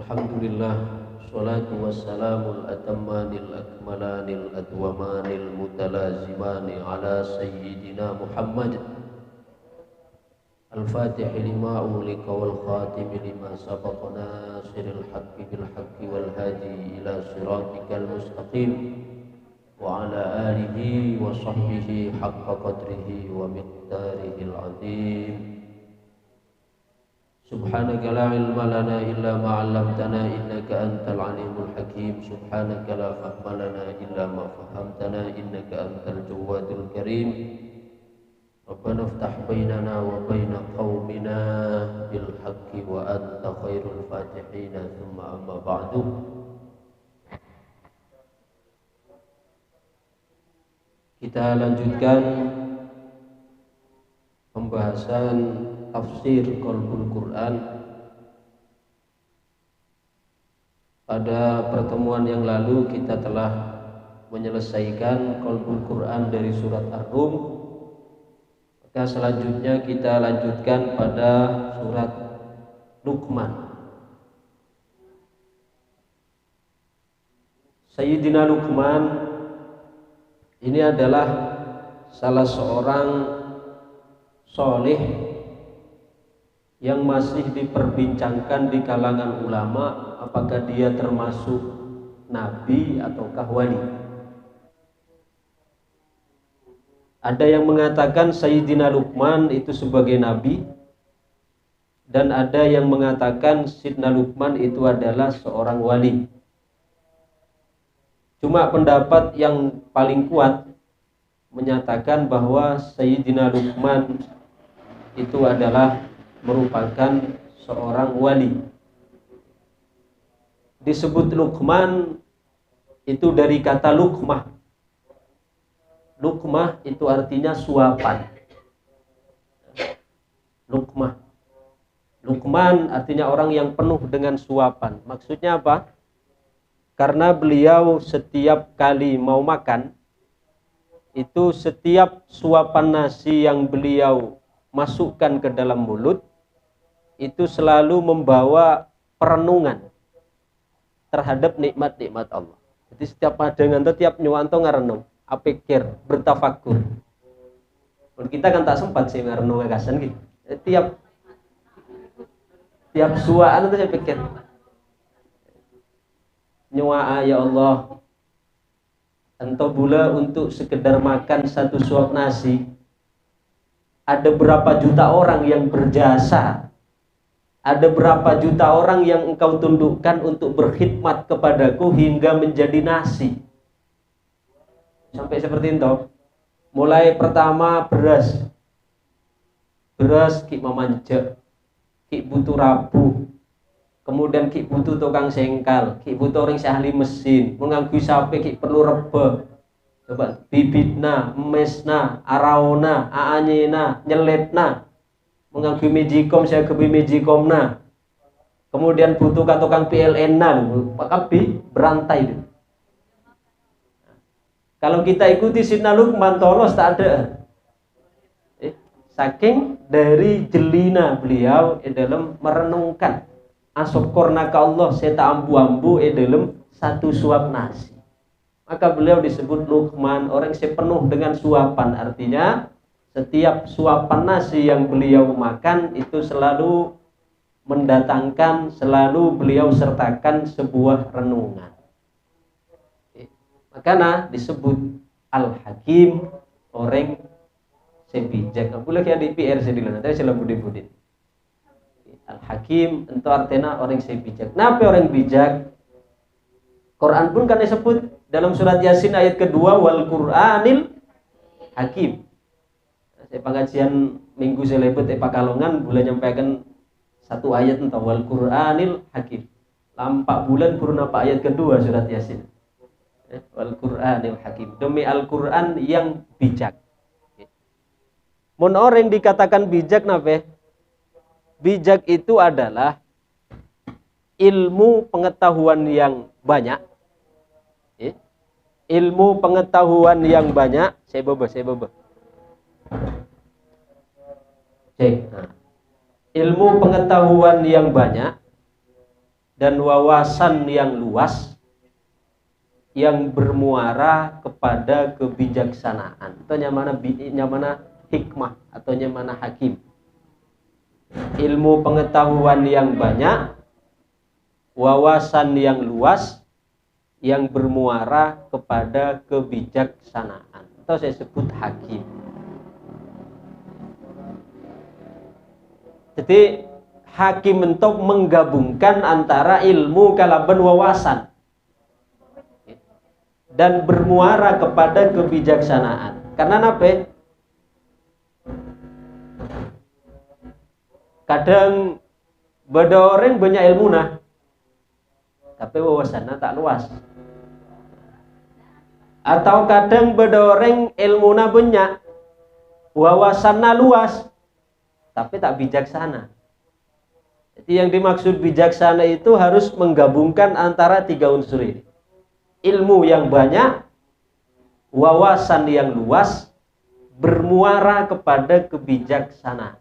Alhamdulillah, salatu wassalamul atammanil akmalanil adwamanil mutalazimani ala sayyidina Muhammad al-fatihi lima ulika wal khatimi lima sabaqa nasiril haqqi bil haqqi wal hadi ila siratikal mustaqim wa ala alihi wa sahbihi haqqa qadrihi wa miqdarihil azim. Subhanaka la ilma lana illa ma 'allamtana innaka antal alimul hakim. Subhanaka la fahma lana illa ma fahamtana innaka antal jawadul karim. Rabbana iftah bainana wa baina qaumina bil haqqi wa anta khairul fatihin. Thumma amma ba'du. Kita lanjutkan pembahasan tafsir Qalbul Quran. Pada pertemuan yang lalu kita telah menyelesaikan Qalbul Quran dari surat Ar-Rum. Maka selanjutnya kita lanjutkan pada surat Luqman. Sayyidina Luqman ini adalah salah seorang soleh yang masih diperbincangkan di kalangan ulama, apakah dia termasuk nabi ataukah wali. Ada yang mengatakan Sayyidina Luqman itu sebagai nabi, dan ada yang mengatakan Sayyidina Luqman itu adalah seorang wali. Cuma pendapat yang paling kuat menyatakan bahwa Sayyidina Luqman itu adalah merupakan seorang wali. Disebut Luqman itu dari kata luqmah. Luqmah itu artinya suapan. Luqmah. Luqman artinya orang yang penuh dengan suapan. Maksudnya apa? Karena beliau setiap kali mau makan, itu setiap suapan nasi yang beliau masukkan ke dalam mulut itu selalu membawa perenungan terhadap nikmat-nikmat Allah. Jadi setiap madangan itu tiap nyuwanto ngarenung, apikir, bertafakur. Kita kan tak sempat sih ngarenung ngagasan gitu. Tiap suaan itu saya pikir, nyuwa ya Allah, entah pula untuk sekedar makan satu suap nasi, ada berapa juta orang yang berjasa, ada berapa juta orang yang engkau tundukkan untuk berkhidmat kepadaku hingga menjadi nasi. Sampai seperti itu. Mulai pertama beras ki mamanja, ki butuh rabu, kemudian ki butuh tukang sengkal, ki butuh orang ahli mesin, menganggu sapi ki perlu rebe, coba bibitna, mesna, arauna, aanyena, nyeletna, menganggu mejikom, saya kebi mejikomna, kemudian butuh tukang PLN na, pakabi berantai. Kalau kita ikuti Sayyidina Luqman tolos tak ada. Saking dari jelina beliau dalam merenungkan asopkornaka Allah seta ambu-ambu dalam satu suap nasi. Maka beliau disebut Luqman, orang yang penuh dengan suapan. Artinya setiap suapan nasi yang beliau makan itu selalu mendatangkan, selalu beliau sertakan sebuah renungan. Makanya disebut Al-Hakim, orang yang bijak. Boleh ya di PR sedikit, nanti saya budi-budi. Al-Hakim itu artinya orang yang bijak. Kenapa orang bijak? Quran pun kan disebut dalam surat Yasin ayat kedua, wal Qur'anil Hakim. Saya pengajian minggu selebet Pakalongan boleh nyampaikan satu ayat tentang wal Qur'anil Hakim. Lampak bulan purna pak ayat kedua surat Yasin. Wal Qur'anil Hakim. Demi Al-Qur'an yang bijak. Mun orang dikatakan bijak napa? Bijak itu adalah ilmu pengetahuan yang banyak. Ilmu pengetahuan yang banyak. Saya bobo. Ilmu pengetahuan yang banyak dan wawasan yang luas yang bermuara kepada kebijaksanaan. Atau nyamana hikmah atau nyamana hakim. Ilmu pengetahuan yang banyak, wawasan yang luas yang bermuara kepada kebijaksanaan. Atau saya sebut hakim. Jadi hakim untuk menggabungkan antara ilmu kalaban wawasan dan bermuara kepada kebijaksanaan. Karena apa? Kadang beda orang banyak ilmu nah, tapi wawasannya tak luas. Atau kadang beda orang ilmunya banyak, wawasannya luas, tapi tak bijaksana. Jadi yang dimaksud bijaksana itu harus menggabungkan antara tiga unsur ini. Ilmu yang banyak, wawasan yang luas, bermuara kepada kebijaksanaan.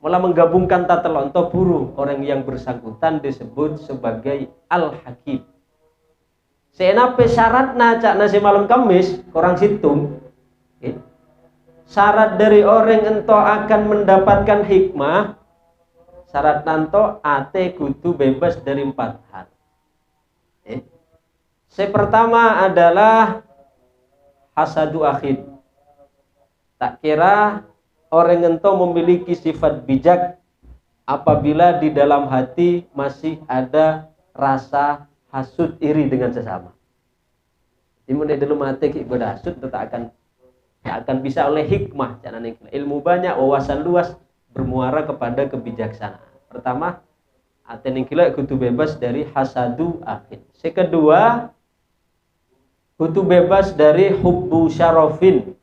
Malah menggabungkan tata lonto buru, orang yang bersangkutan disebut sebagai al-hakim. Senape syarat cak nasi malam Kamis korang situng. Syarat dari orang ento akan mendapatkan hikmah, syarat nanto ate kudu bebas dari 4 hal. Pertama adalah hasadu akhid. Tak kira orang ento memiliki sifat bijak apabila di dalam hati masih ada rasa hasud iri dengan sesama. Imun di dalam hati ibadah hasud tak akan bisa oleh hikmah. Jangan ilmu banyak, wawasan luas bermuara kepada kebijaksanaan. Pertama, aten kila kudu bebas dari hasadu akhid. Kedua, kudu bebas dari hubbu syarofin.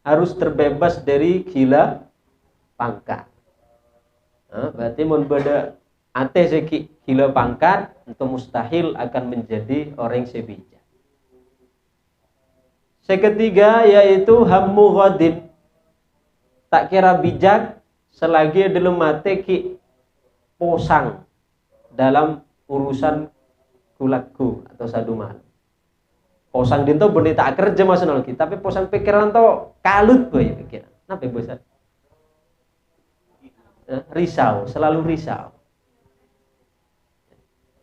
Harus terbebas dari gila pangkat. Berarti mun beda ate seki gila pangkat, itu mustahil akan menjadi orang sebijak. Ketiga yaitu hammu ghadin. Tak kira bijak selagi dalam mate ki posang dalam urusan kulaku atau saduman. Posang dinto benih tak kerja masa nolki, tapi posang pikiran to kalut boy pikiran. Napa bosan? Risau, selalu risau.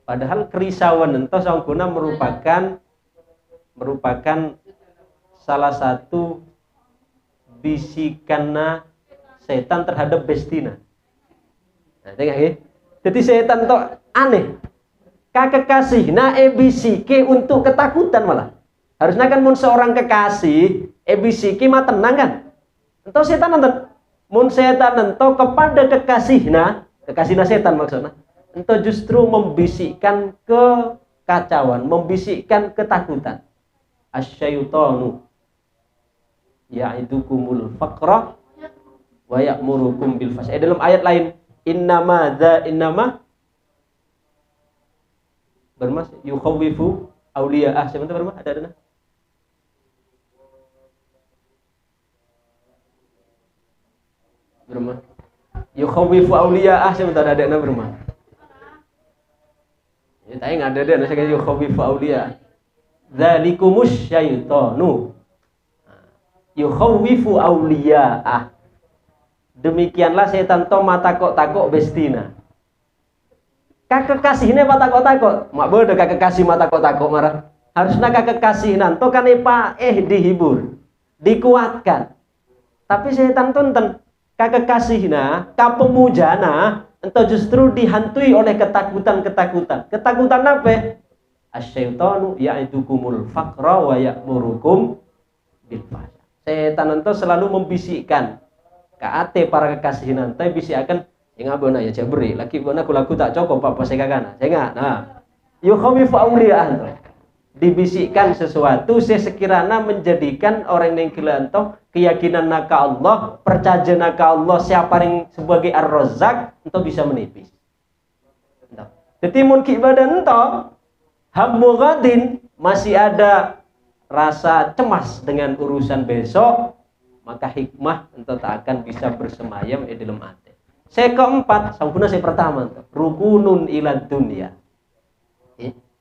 Padahal kerisauan ento sangkuna merupakan salah satu bisikanna setan terhadap bestina. Nah, jadi setan to aneh. Kekasih na ebisike untuk ketakutan malah. Harusnya kan mun seorang kekasih ebisike mah tenang kan. Ento setan nonton. Mun setan ento kepada kekasihna setan maksudnya. Ento justru membisikkan kekacauan, membisikkan ketakutan. Asyaitanu ya'idukumul faqra wa ya'murukum bil fahsya. Dalam ayat lain, innama bermas yukhawifu awliya'ah. Sebentar bermas ada. Bermas yukhawifu awliya'ah sebentar ada bermas. Ya tadi enggak ada saya yukhawifu awliya'ah. Dzalikumus syaitanu yukhawifu awliya'ah. Demikianlah setan to mata takok bestina. Kakek kasihnya mata takok. Mak bodoh kakek kasih mata takok marah. Harusnya kakek kasih nanto kan dihibur, dikuatkan. Tapi setan tonton kakek kasihna, kapemujana, entah justru dihantui oleh ketakutan. Ketakutan apa? Asyaitanu ya'idukumul faqra wa ya'murukum bil fahsya. Setan ento selalu membisikkan ke para kekasih nanti bisikkan yang abona ya jabri laki bona kulaku tak cocok apa saya kagana saya enggak. Nah yukhawifu awliya'ah, dibisikkan sesuatu sekiranya menjadikan orang yang kilanto keyakinan naka Allah, percaya naka Allah siapa yang sebagai ar-razzaq itu bisa menipis. Jadi mun ibadah ento hammu ghadin masih ada rasa cemas dengan urusan besok, maka hikmah ento tak akan bisa bersemayam di dalam hati. Saya keempat, sampuna saya pertama tuh. Rukunun ilad dunya.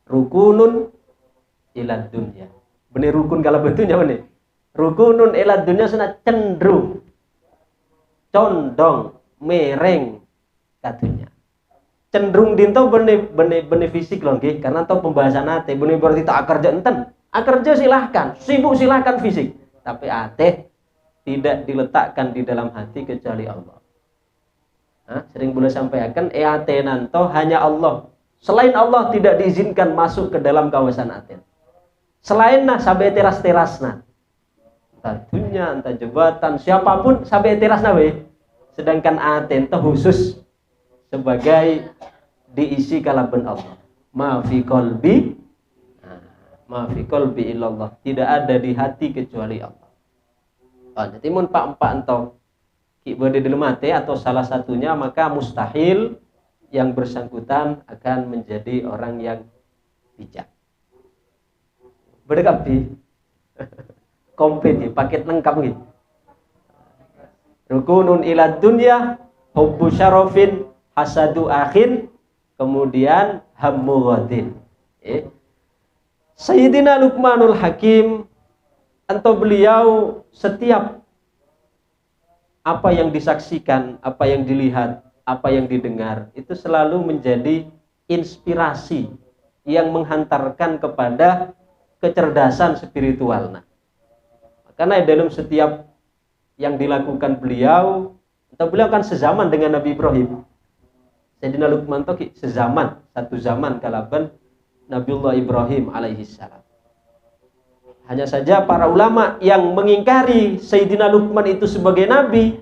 Rukunun ilad dunya. Bener rukun kalau betulnya bener. Rukunun ilad dunya sana cenderung, condong, mereng katunya. Cenderung dinto bener fisik loh, karena to pembahasan ate bener berarti tak kerja enten. Kerja silahkan, sibuk silahkan fisik. Tapi ate tidak diletakkan di dalam hati kecuali Allah. Sering boleh sampaikan ate nanto hanya Allah. Selain Allah tidak diizinkan masuk ke dalam kawasan ate. Selain sampai teras-terasna. Entah dunia, entah jabatan, siapapun sampai terasna we. Sedangkan ate itu khusus sebagai diisi kalaban Allah. Ma fi qalbi illallah. Tidak ada di hati kecuali Allah. Jadi mun pak-pak entau berde dalam hati atau salah satunya, maka mustahil yang bersangkutan akan menjadi orang yang bijak. Berdekap di komplit ya, paket lengkap gitu. Rukunun ilad dunya, hubbu syarafin, hasadu akhin, kemudian hammu ghadin. Sayyidina Luqmanul Hakim, atau beliau setiap apa yang disaksikan, apa yang dilihat, apa yang didengar, itu selalu menjadi inspirasi yang menghantarkan kepada kecerdasan spiritual. Karena dalam setiap yang dilakukan beliau, atau beliau kan sezaman dengan Nabi Ibrahim. Sayyidina Luqman itu sezaman, satu zaman kalaban Nabiullah Ibrahim alaihissalam. Hanya saja para ulama yang mengingkari Sayyidina Luqman itu sebagai nabi,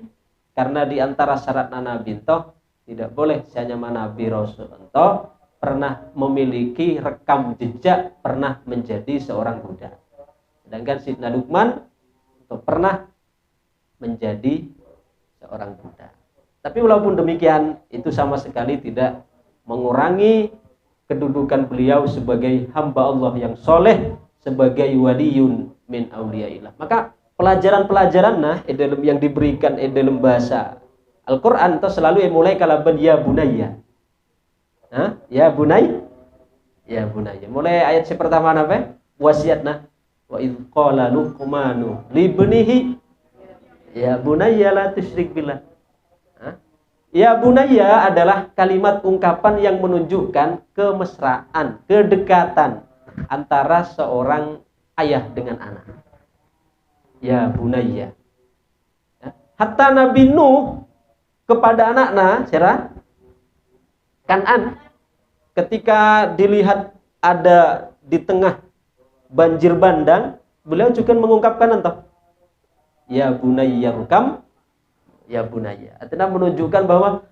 karena di antara syarat nabi itu tidak boleh hanya nabi rasul itu pernah memiliki rekam jejak pernah menjadi seorang budak. Sedangkan Sayyidina Luqman itu pernah menjadi seorang budak. Tapi walaupun demikian, itu sama sekali tidak mengurangi kedudukan beliau sebagai hamba Allah yang soleh, sebagai waliyun min auliyaillah. Maka pelajaran-pelajaran yang diberikan dalam bahasa Al-Quran itu selalu mulai kalaban ya bunayya. Ya bunayya. Ya bunayya. Mulai ayat pertama apa? Wasiatna wa idh qala Luqmanu libnihi ya bunayya la tusyrik billah. Ya bunayya adalah kalimat ungkapan yang menunjukkan kemesraan, kedekatan antara seorang ayah dengan anak. Ya bunayya. Hatta Nabi Nuh kepada anaknya, Sarah, Kan'an, ketika dilihat ada di tengah banjir bandang, beliau juga mengungkapkan entah ya bunayya rukam, ya bunayya. Artinya menunjukkan bahwa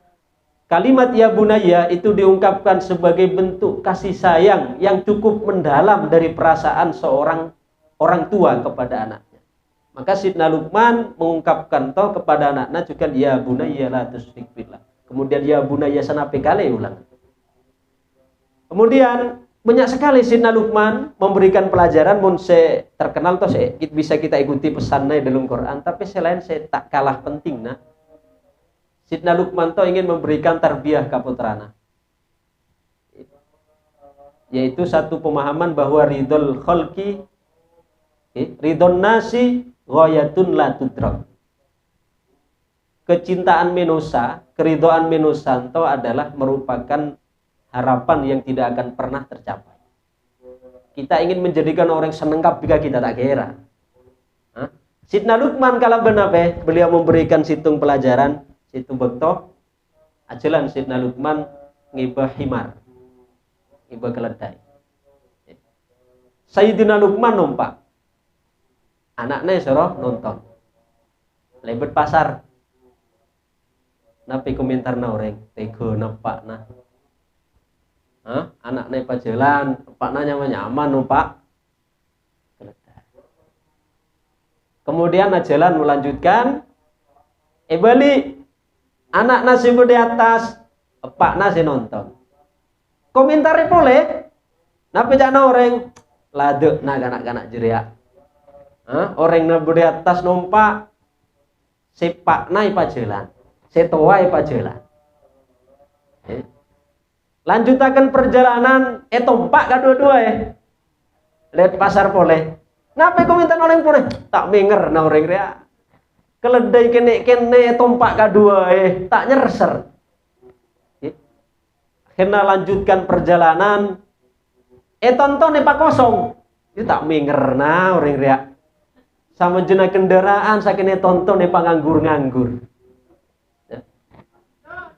kalimat ya bunayya itu diungkapkan sebagai bentuk kasih sayang yang cukup mendalam dari perasaan seorang orang tua kepada anaknya. Maka Sayyidina Luqman mengungkapkan kepada anaknya juga ya bunayya la tusyrik billah. Kemudian ya bunayya sanape kali ulang. Kemudian banyak sekali Sayyidina Luqman memberikan pelajaran terkenal bisa kita ikuti pesannya dalam Quran, tapi selain saya tak kalah penting Sayyidina Luqman ingin memberikan tarbiyah ke putrana, yaitu satu pemahaman bahwa ridhol khalqi ridhon nasi ghayatun la tudrak. Kecintaan manusia, keridhaan manusia itu adalah merupakan harapan yang tidak akan pernah tercapai. Kita ingin menjadikan orang senengkap jika kita tak kira. Sayyidina Luqman kalau benar beliau memberikan situng pelajaran, situng bekto, ajalan Sayyidina Luqman ngibah himar, ngibah keledai. Sayyidina Luqman numpak, anaknya suruh nonton, lebet pasar. Napi komentar orang, tego nampak anaknya pas jalan, paknya nyaman numpak keledai. Kemudian jalan melanjutkan, balik anak nasi di atas, paknya si nonton. Komentarnya boleh, napi jana orang laduk anak-anak jeria. Orang nabi di atas numpak, si paknya pas jalan, si tua pas jalan. Ya. Lanjutakan perjalanan, tompak kedua-dua ya. Lihat pasar boleh. Napa kau minta orang boleh? Tak menger na orang ria. Keledai kene tompak kedua tak nyerser. Ya. Kena lanjutkan perjalanan. Tonton pak kosong. Itu tak menger na orang ria. Sama jenak kendaraan sakene tonton pak nganggur-nganggur.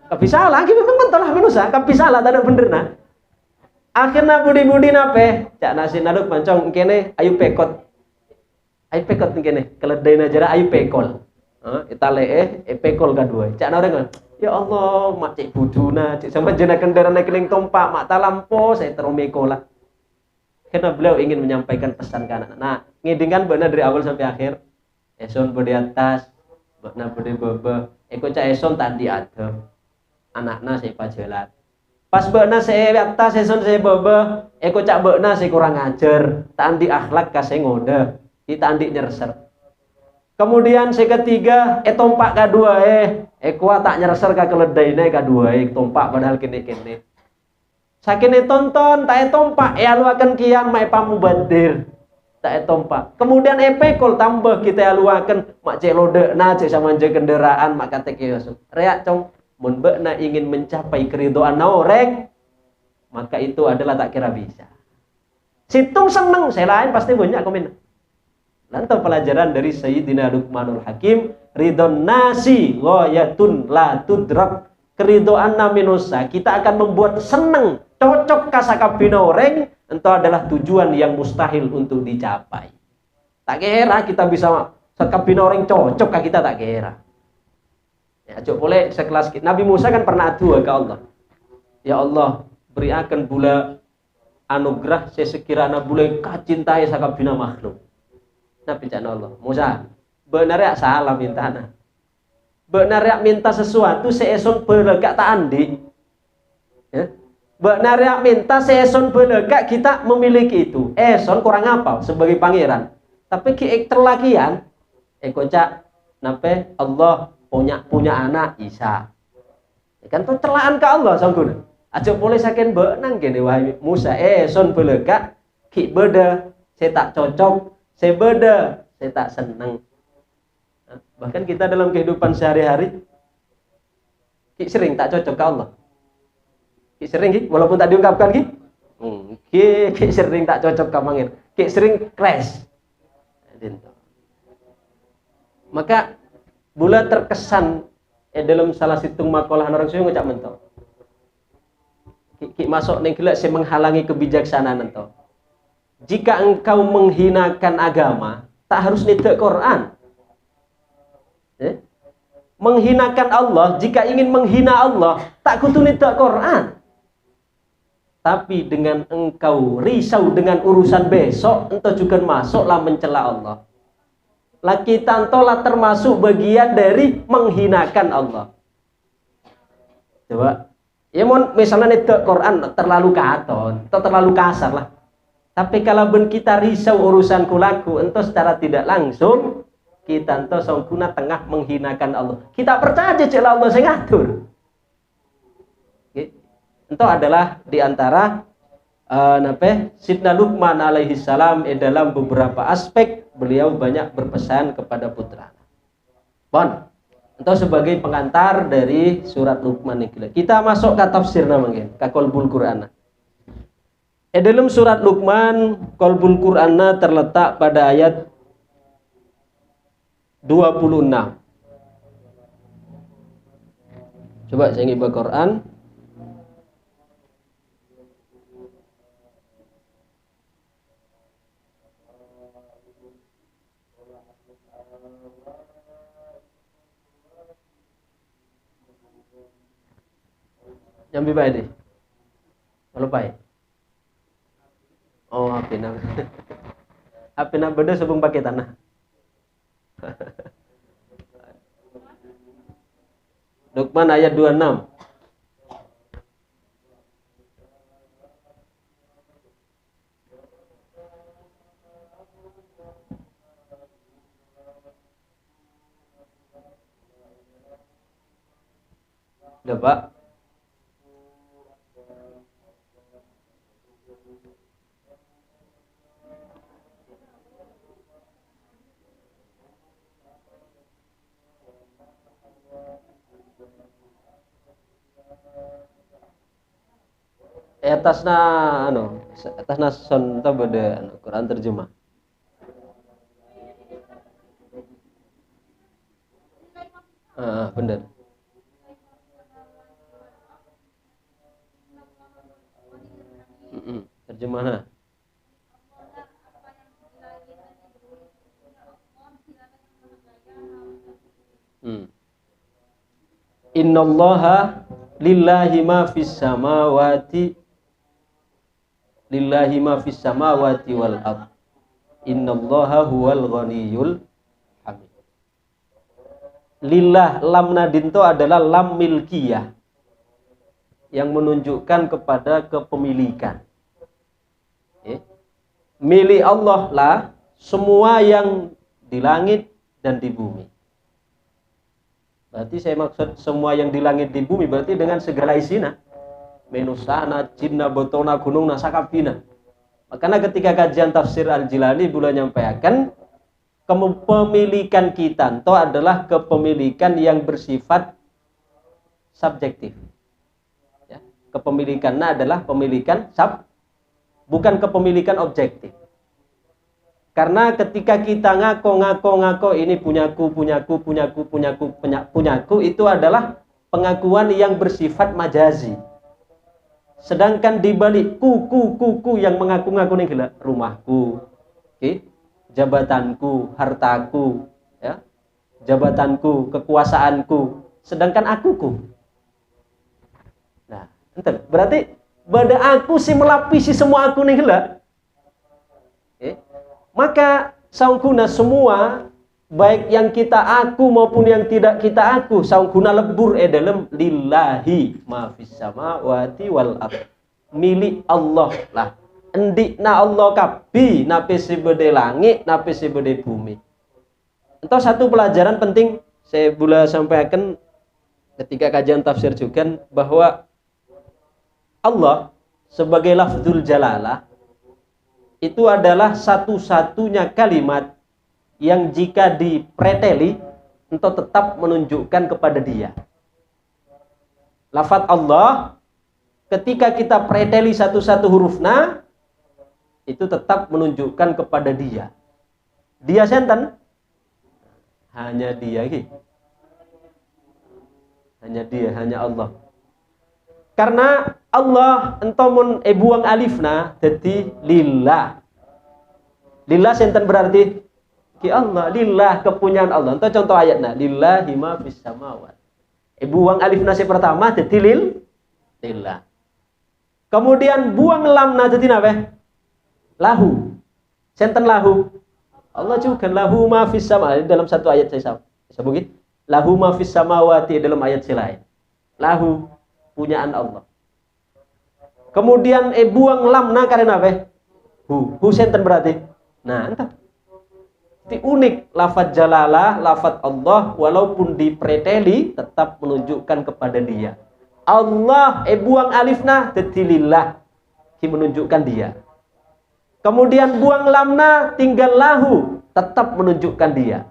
Bisa lagi memang mentol lah manusia, bisa lah tak ada bener nah. Akhirnya budi-budi nape, cak nasi naduk mancong kene, ayu pekot kene, keledai najara ayu pekol, kita pekol kadua, cak orang ya Allah, mak cik buduna, cik sama jenak kendaraan naik keling tompak, mak talampo, saya teromekola. Karena beliau ingin menyampaikan pesan ke anak. Nah, ngidingkan benar dari awal sampai akhir. Eson bodi atas, benar bodi bebe, cak eson tadi ada. Anaknya saya pajelat. Pas beuna saya atas seson saya bebe, cak beuna saya kurang ajar, tak andi akhlak ka saya ngode, kita andi nyerser. Kemudian saya ketiga, tompak kadua kuat tak nyerser ka keledai kadua tompak padahal kene. Sakene tonton tak tompak lu akan kian mai pamubadir. Tak tompak. Kemudian pekol tambah kita lu akan mak cek lode na cek sama kendaraan mak kate kios. Reak cong mun beuna ingin mencapai keridhaan orang, maka itu adalah tak kira bisa. Situng seneng, saya lain pasti banyak komen. Lantas pelajaran dari Sayyidina Luqmanul Hakim, ridon nasi ghayatun la tudrak. Keridhaan manusia kita akan membuat seneng, cocok kasakabina orang, itu adalah tujuan yang mustahil untuk dicapai. Tak kira kita bisa sakabina orang cocok kah kita tak kira. Ya, cok boleh sekelas kita. Nabi Musa kan pernah dua ke Allah. Ya Allah, berikan bula anugerah sesekiranya boleh kacintai sakabina makhluk. Nabi cakap Allah, Musa, benar ya salah mintana. Benar ya minta sesuatu seeson belegak tak andi. Ya. Benar ya minta seeson belegak kita memiliki itu. Eson kurang apa sebagai pangeran. Tapi ki terlakian, cak nape Allah punya anak Isa. Kan tuh celaan ke Allah sangkuna. Aja boleh saking benang gini wahai Musa son belegak ki beda saya tak cocok, saya beda saya tak senang. Nah, bahkan kita dalam kehidupan sehari-hari ki sering tak cocok ke Allah. Ki sering ki walaupun tak diungkapkan ki. Ki sering tak cocok ke mangir. Ki sering crash. Maka bula terkesan dalam salah situng makalah orang suyu ngucap mentau. Ki masuk ning gelak saya menghalangi kebijaksanaan entau. Jika engkau menghinakan agama, tak harus nidak Quran. Menghinakan Allah, jika ingin menghina Allah, tak kudu nidak Quran. Tapi dengan engkau risau dengan urusan besok, entau juga masuklah mencela Allah. Laki tantolah termasuk bagian dari menghinakan Allah. Coba, ya mon misalnya nidak Quran terlalu katon, atau terlalu kasar lah. Tapi kalau ben kita risau urusan kulaku, entah secara tidak langsung kita entah sempurna tengah menghinakan Allah. Kita percaya cek Allah yang ngatur. Entah adalah diantara Sidna Luqman alaihi salam dalam beberapa aspek beliau banyak berpesan kepada putra. Bon, entah sebagai pengantar dari surat Luqman ini. Kita masuk ke tafsir namanya, ke Qalbul Qur'an. Dalam surat Luqman, Qalbul Qur'an terletak pada ayat 26. Coba saya ngibah Quran. Yang baik deh. Kalau baik. Oh, HP beda sebelum pakai tanah. Luqman ayat 26. Udah, Pak. atasna anu atasna son ta bade anu Quran terjemah. Bener. Terjemahnya. Innallaha lillahi ma fis samawati wal ard. Innallaha huwal ghaniyul hamid. Lillah lam nadinto adalah lam milkiyah yang menunjukkan kepada kepemilikan. Milik Allah lah semua yang di langit dan di bumi. Berarti saya maksud semua yang di langit di bumi berarti dengan segala isinya. Menusana, jinna, botona, gunung, sakabina. Makanya ketika kajian tafsir Al-Jilani beliau nyampaikan kepemilikan kita itu adalah kepemilikan yang bersifat subjektif. Ya, kepemilikannya adalah pemilikan bukan kepemilikan objektif. Karena ketika kita ngaco ini punyaku itu adalah pengakuan yang bersifat majazi. Sedangkan di balik kuku yang mengaku-ngaku nih gila, rumahku, jabatanku, hartaku, ya, jabatanku, kekuasaanku, sedangkan akuku. Nah, enten berarti pada aku sih melapisi semua aku nih gila. Maka saungguna semua baik yang kita aku maupun yang tidak kita aku saungguna lebur dalam lillahi ma fis samawati wal ard. Milik Allah lah. Endikna Allah kabi nape sebede langit nape sebede bumi. Entah satu pelajaran penting saya boleh sampaikan ketika kajian tafsir juga bahwa Allah sebagai lafzul jalalah itu adalah satu-satunya kalimat yang jika dipreteli untuk tetap menunjukkan kepada dia. Lafaz Allah ketika kita preteli satu-satu hurufna itu tetap menunjukkan kepada dia. Dia senten? Hanya dia Hanya dia, hanya Allah. Karena Allah entomun buang alifna jadi lillah. Lillah senten berarti ki Allah, lillah kepunyaan Allah. Entah contoh ayatnya lillahi ma fis samawat. Buang alifna si pertama jadi lillah. Kemudian buang lamna jadi apa? Lahu. Senten lahu. Allah juga lahu ma fis samawati dalam satu ayat saya sebut. Lahu ma fis samawati dalam ayat lain. Lahu punyaan Allah. Kemudian buang lamna karena apa? Hu senten berarti. Nah, entah. Itu unik lafaz jalalah, lafaz Allah walaupun dipreteli tetap menunjukkan kepada dia. Allah buang alifna jadi lillah, menunjukkan dia. Kemudian buang lamna tinggal lahu, tetap menunjukkan dia.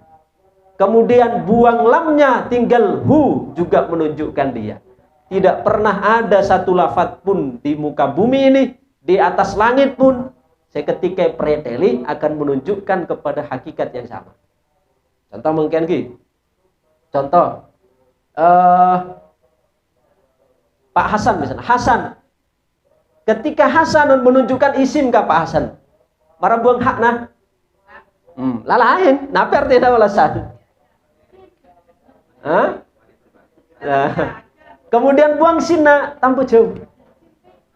Kemudian buang lamnya tinggal hu juga menunjukkan dia. Tidak pernah ada satu lafaz pun di muka bumi ini, di atas langit pun, seketika preteli akan menunjukkan kepada hakikat yang sama. Contoh mungkin contoh Pak Hasan misalnya. Hasan. Ketika Hasan menunjukkan isim ke Pak Hasan, marah buang hak nah. Lain. Napa artinya alasan? Hah? Nah. Kemudian buang sinna tanpa jauh.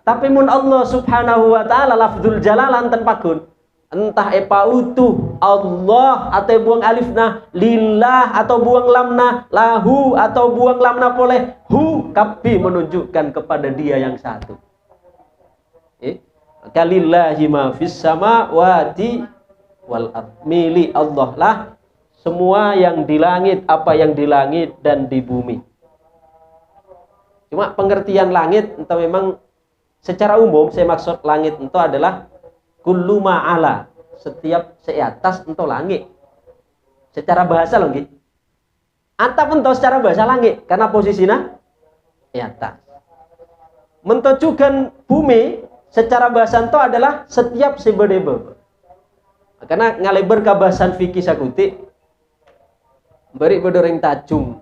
Tapi mun Allah subhanahu wa ta'ala lafzul jalalah tanpa kun. Entah utuh Allah atau buang alifna lillah atau buang lamna lahu atau buang lamna boleh hu kapi menunjukkan kepada dia yang satu. Maka lillahi ma fis samawati wal ard. Milik Allah lah semua yang di langit, apa yang di langit dan di bumi. Cuma pengertian langit entah memang secara umum saya maksud langit itu adalah kullu ma'ala, setiap seatas itu langit. Secara bahasa loh gitu. Atap itu secara bahasa langit karena posisinya di atas. mentojukan bumi secara bahasan to adalah setiap sebedebe. Karena ngaleber ka bahasan fikih sakuti beri bedoreng tajung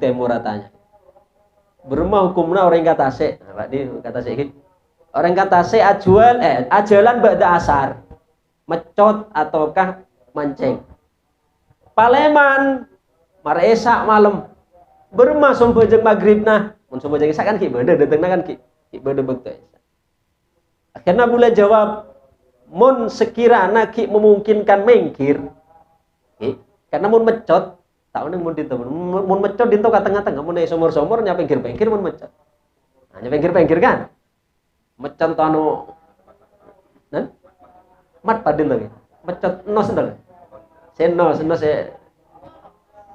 temur ratanya. Berma hukumna orang kata se, nah, Pak di kata se ini. Orang kata se ajalan ba'da asar. Mecot ataukah mancing. Paleman maresak malam. Berma sombojeng maghrib nah. Mun sombojeng isak kan ki beda datengna kan ki beda bekte. Akhirnya boleh jawab mun sekiranya ki memungkinkan mengkir. Karena mun mecot tahu nih mun mecot dinto ka tengah-tengah mun somor-somor nya pinggir-pinggir mun mecot. Hanya pinggir-pinggir kan. Mecot to anu nan mat padin lagi. Mecot nos ndang. Senos se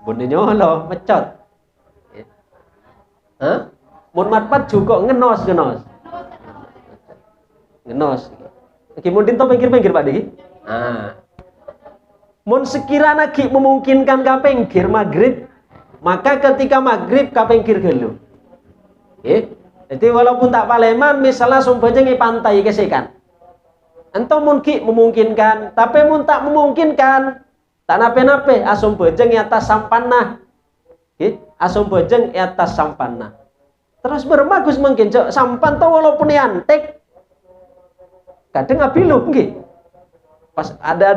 bunyi nyolo mecot. Hah? Mun mat pat juga ngenos. Ngenos. Iki mun dinto pinggir-pinggir Pak Diki. Nah. Mun sekiranya ki memungkinkan ka pinggir maghrib, maka ketika maghrib ka pinggir gelu. Jadi walaupun tak paleman misalnya sumpahnya ngi pantai kesekan. Ento mun ki memungkinkan, tapi mun tak memungkinkan, tak nape-nape asum bojeng di atas sampanah. Asum bojeng di atas sampanah. Terus berbagus mungkin sampan to walaupun antek. Kadang apilu nggih. Pas ada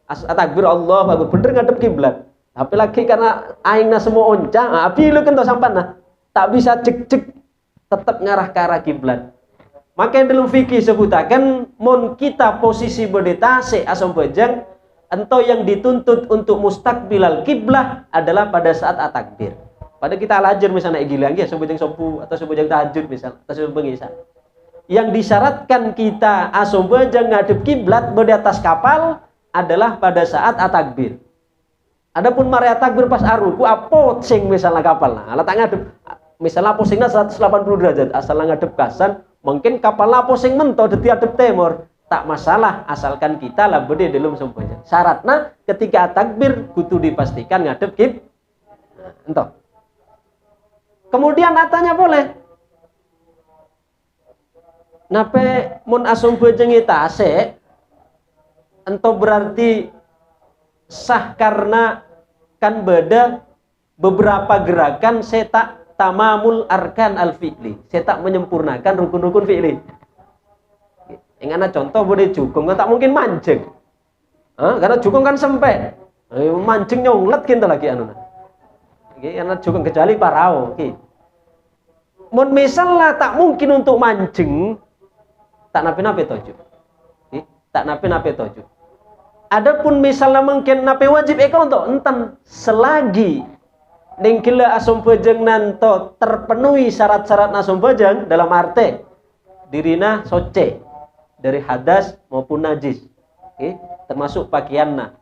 takbir Allah bagus bener ngadep kiblat. Tapi lagi karena aingna semua oncang, apilu kan to sampanah. Tak bisa cek tetap ngarah ke arah kiblat. Maka yang dalam fikih sebutakan mun kita posisi berdetase asam bojeng ento yang dituntut untuk mustaqbilal kiblah adalah pada saat at-takbir. Pada kita alajar misalnya gilang ya asam bojeng sopu atau asam bojeng tahajud misal atau asam bojeng isya. Yang disyaratkan kita asam bojeng ngadep kiblat di atas kapal adalah pada saat at-takbir. Adapun marea takbir pas aruku apocing misalnya kapal nah, tak ngadep misalnya posingnya 180 derajat asal ngadep kasan mungkin kapal posing mento dadi adep timur tak masalah asalkan kita lah bede dalam sempurna syaratnya ketika takbir kudu dipastikan ngadep kib ento kemudian atanya boleh nape mun asum bojeng itase ento berarti sah karena kan beda beberapa gerakan setak tamamul arkan al-fi'li. Saya tak menyempurnakan rukun-rukun fi'li. Yang ana contoh boleh jukung, tak mungkin mancing. Karena jukung kan sempet. Mancing nyonglet gitu lagi anu. Karena jukung kecuali parao. Mun misalnya tak mungkin untuk mancing, tak nape-nape toju. Tak nape-nape toju. Adapun misalnya mungkin nape wajib untuk enten selagi ningkila asum bojeng nanto terpenuhi syarat-syarat asum bojeng dalam arti dirina soce dari hadas maupun najis, termasuk pakaianna.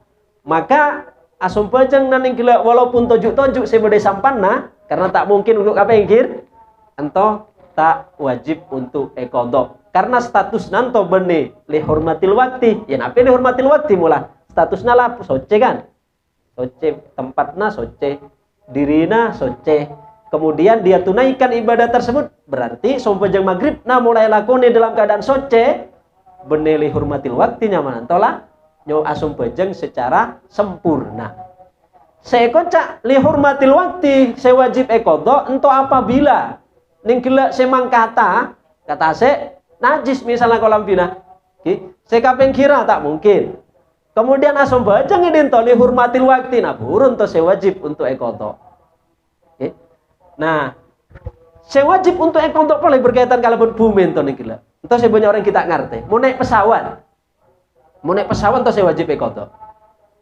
Maka asum bojeng ningkila walaupun tojuk-tojuk sebede sampanna karena tak mungkin untuk apa ingkir, ento tak wajib untuk ekodok. Karena status nanto bene lihormatil wakti, ya nape lihormatil wakti mula statusnya lah soce kan, soce tempatna soce. Dirina soce kemudian dia tunaikan ibadah tersebut berarti sompojeng maghrib nah mulai lakoni dalam keadaan soce beneli hurmatil waktu nyaman tola nyo asum bojeng secara sempurna sekocak li hurmatil waktu sewajib ekodo ento apabila ninggila semang kata se najis misalnya kolam bina sekapeng kira tak mungkin. Kemudian asam bajang ini li hurmatil waktu nah burun to sewajib untuk ekodo. Nah, sewajib untuk ekodo boleh berkaitan kalaupun bumi to niki lah. Ento sebanyak orang kita ngerti. Mau naik pesawat to sewajib ekodo.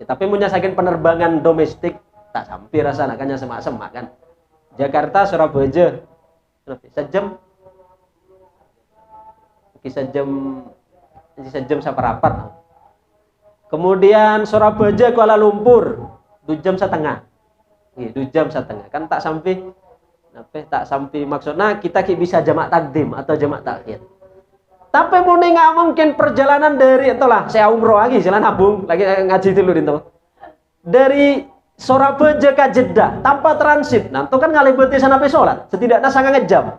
Tapi menyasakin penerbangan domestik tak sampai rasanya kan semak-semak kan. Jakarta Surabaya sejam saparapat. Kemudian Surabaya Kuala Lumpur 2 jam setengah. 2 jam setengah. Kan tak sampai maksudnya kita bisa jamak takdim atau jamak takhir. Tapi mau nggak mungkin perjalanan dari itulah saya umroh lagi jalan abung lagi ngaji dulu itu. Dari Surabaya ke Jeddah tanpa transit. Nah, itu kan ngalibeti sana sampai sholat. Setidaknya sangat jam.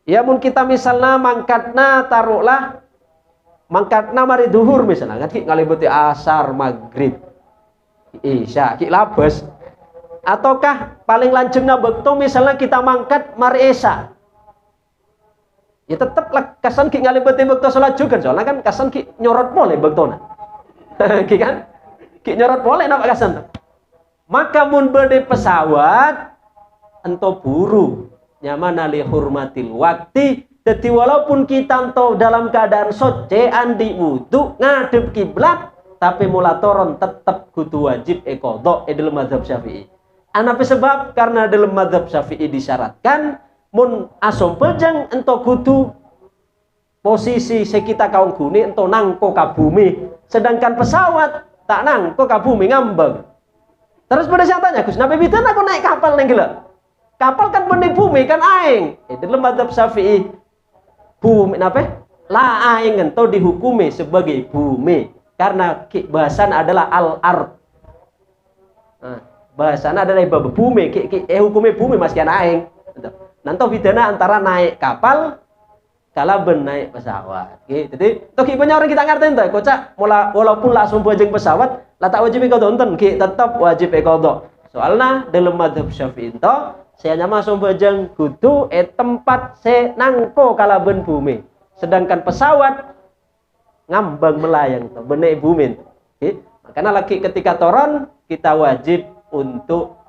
Ya mun kita misalnya mangkatna taruhlah mangkatna mari duhur misalnya kan ki ngalibuti asar maghrib isya ki labes ataukah paling lanjengna bekto misalnya kita mangkat mari isya ya tetep kasan ki ngalibuti bekto salat juga soalnya kan kasan ki nyorot boleh bektona ki kan ki nyorot boleh napa kasan maka mun berde pesawat ento buru nyaman ali hurmatil waktu. Jadi walaupun kita ento dalam keadaan soce andi wudu ngadep kiblat tapi mulatoron tetap kudu wajib qada dalam mazhab Syafi'i. Anapi sebab karena dalam mazhab Syafi'i disyaratkan mun asom pejang ento kudu posisi sekita kaung guni ento nangko ka bumi sedangkan pesawat tak nangko ka bumi ngambang. Terus pada saya tanya Gus, nabi bidan aku naik kapal neng gila. Kapal kan benih bumi kan aing. Dalam mazhab Syafi'i bumi apa? La aing ento dihukumi sebagai bumi karena bahasan adalah al-ard. Nah, bahasan adalah bab bumi, hukumnya bumi mas kian aing. Nanti bidana antara naik kapal kala naik pesawat. Jadi toh banyak orang kita ngerti ente, kocak walaupun langsung bajeng pesawat, lah tak wajib qada enten, tetap wajib qada. Soalnya dalam mazhab Syafi'i ento saya nyama sombajang kudu tempat se nangko kalaben bumi sedangkan pesawat ngambang melayang benek bumi makanya lagi ketika toron kita wajib untuk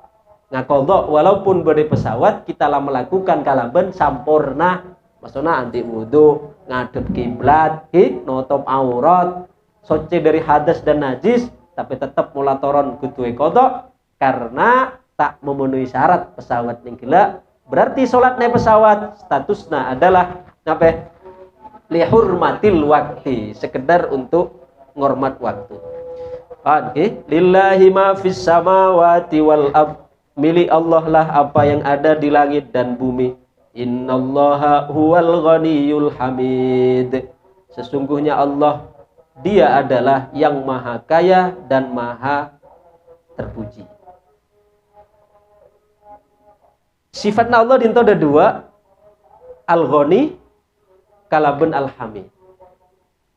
ngakodok walaupun berde pesawat kita lah melakukan kalaben sampurna maksudnya anti wudu ngadep kiblat notop aurat soce dari hadas dan najis tapi tetap mula toron kudu kodok karena tak memenuhi syarat pesawat yang gila berarti sholat naik pesawat statusnya adalah apa lihurmatil waktu sekedar untuk ngormat waktu. Oke, lillahi ma fis samawati wal ard milik Allah lah apa yang ada di langit dan bumi. Innallaha huwal ghaniyul hamid. Sesungguhnya Allah dia adalah yang maha kaya dan maha terpuji. Sifatnya Allah dinto ada dua, al-ghani kalaben al-hamid.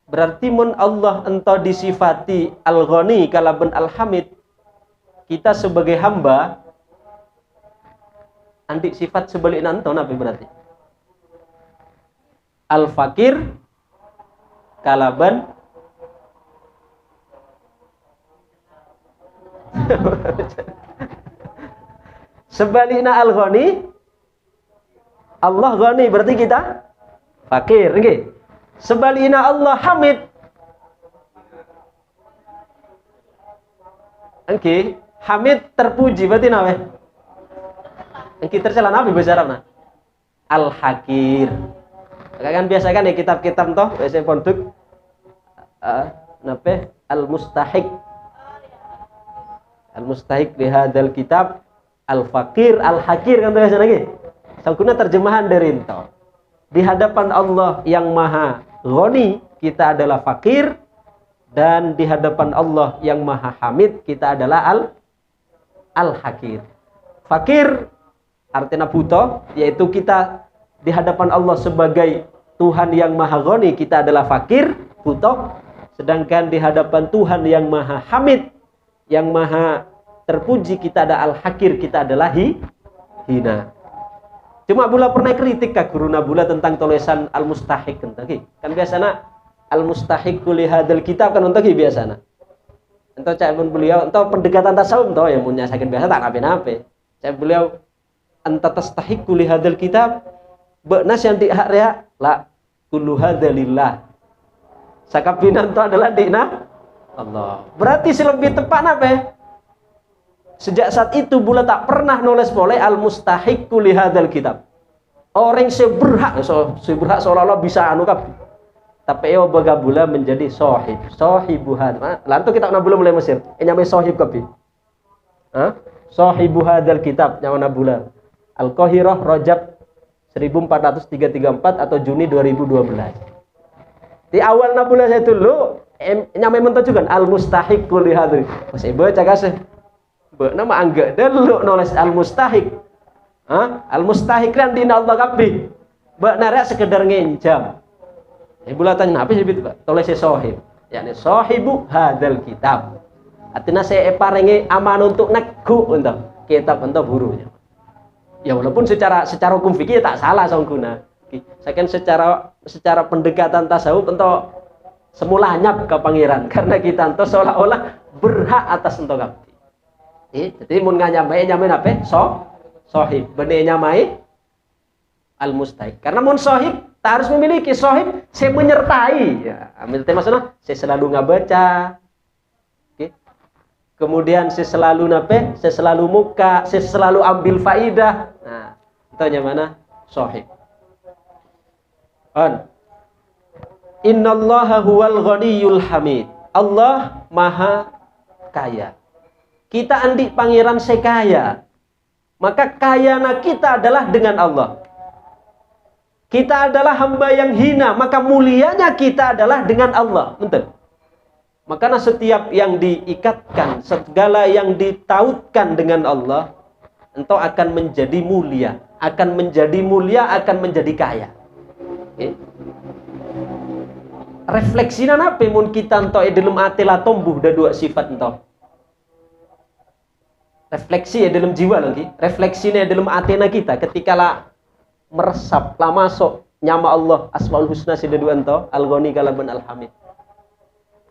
Berarti mun Allah ento disifati al-ghani kalaben al-hamid, kita sebagai hamba andik sifat sebaliknya ento nabi berarti. Al-fakir kalaben sebaliknya al-ghani Allah ghani berarti kita fakir nggih. Sebaliknya Allah hamid nggih, hamid terpuji berarti nawe. Kita tercela nabi bahasa Arabna al-hakir. Kan biasa kan di kitab-kitab toh biasa pondok nape al-mustahiq li hadzal kitab al-fakir, al-hakir kan biasa lagi. Sangkuna terjemahan dari itu. Di hadapan Allah yang maha ghani, kita adalah fakir. Dan di hadapan Allah yang maha hamid, kita adalah al-hakir. Fakir artinya buta, yaitu kita di hadapan Allah sebagai Tuhan yang maha ghani, kita adalah fakir, buta. Sedangkan di hadapan Tuhan yang maha hamid, yang maha terpuji, kita ada al-hakir, kita adalah hina. Cuma bula pernah kritik ke guru Nabula tentang tulisan al-mustahiq kan biasanya al-mustahiq li hadzal kitab kan untuk biasanya. Entah cak pun beliau entah pendekatan tasawuf toh yang punya sakit biasa tak nape-nape. Cak beliau anta tastahiq li hadzal kitab benas yang di hak rea la kullu hadzalillah. Sakapinan itu adalah dina Allah. Berarti lebih tepat apa? Sejak saat itu bula tak pernah nulis boleh al-mustahiqu li hadzal kitab. Orang seberhak seolah-olah bisa anu kabeh. Tapi eo baga bula menjadi sahibu hadzal. Lantu kita nak bula mulai Mesir. Nyamai sahib kabeh. Sahibu hadzal kitab nyawa bula. Al-Qahirah Rajab 1434 atau Juni 2012. Di awal nabula saya dulu nyamai mentok juga al-mustahiqu li hadzal. Wes baca kasih. Nama anggap dulu nulis al-mustahiq. Al-mustahiq kan dina Allah kabeh. Mbak narek sekedar ngenjam. Ibu tanya apa sih itu, Pak? Toleh si sohib. Yakni sohibu hadal kitab. Artinya saya paringi aman untuk nego untuk kitab untuk burunya. Ya walaupun secara hukum fikih tak salah songkuna. Saya kan secara pendekatan tasawuf untuk semulanya ke pangeran karena kita ento seolah-olah berhak atas ento kabeh. Jadi mun nyamai apa? Sohib. Benih nyamai al mustahik. Karena mun sohib tak harus memiliki sohib, saya menyertai. Ya, maksudnya saya selalu ngabaca. Kemudian saya selalu saya selalu muka, saya selalu ambil faidah. Nah, itu yang mana? Sohib. Innallaha huwal ghaniyul hamid. Allah maha kaya. Kita andik pangeran sekaya. Maka kayana kita adalah dengan Allah. Kita adalah hamba yang hina, maka mulianya kita adalah dengan Allah. Betul. Makanya setiap yang diikatkan, segala yang ditautkan dengan Allah, entah akan menjadi mulia, akan menjadi kaya. Okay. Refleksinya apa mun kita entah dalam ati la tumbuh da dua sifat entah. Refleksi dalam jiwa lagi, refleksinya dalam atena kita ketika lah meresap, lah masuk nyama Allah Asmaul Husna sida dua entah, Al-Ghani kalaban Al-Hamid.